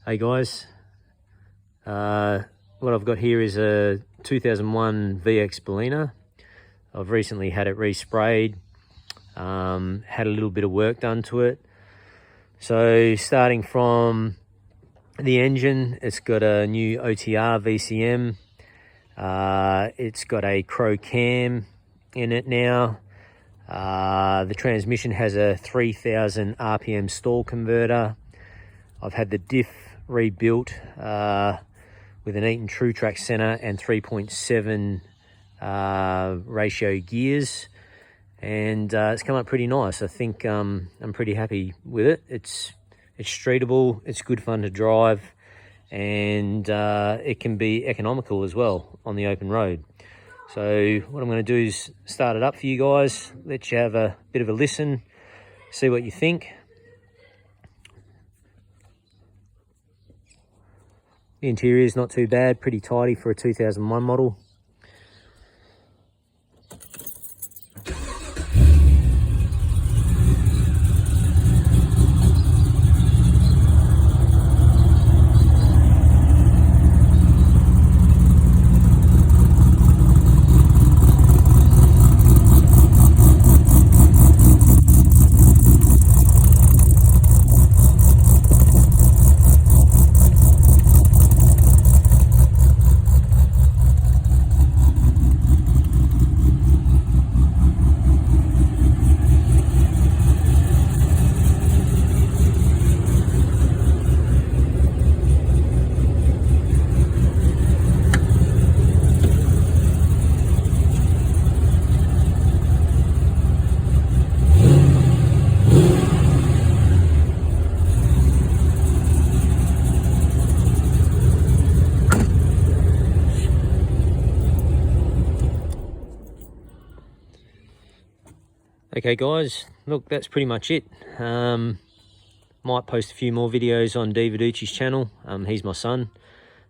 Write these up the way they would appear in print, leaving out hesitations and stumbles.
Hey guys, what I've got here is a 2001 VX Berlina. I've recently had it resprayed, had a little bit of work done to it. So starting from the engine, it's got a new OTR VCM. It's got a Crow cam in it now. The transmission has a 3000 RPM stall converter. I've had the diff rebuilt with an Eaton True Track center and 3.7 ratio gears, and it's come up pretty nice. I think I'm pretty happy with it. It's streetable, it's good fun to drive, and it can be economical as well on the open road. So what I'm going to do is start it up for you guys, let you have a bit of a listen, see what you think. The interior is not too bad, pretty tidy for a 2001 model. Okay guys, look, that's pretty much it. Might post a few more videos on D Viducci's channel. He's my son.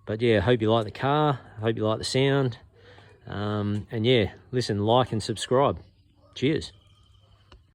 But yeah, hope you like the car, hope you like the sound. And yeah, listen, like and subscribe. Cheers.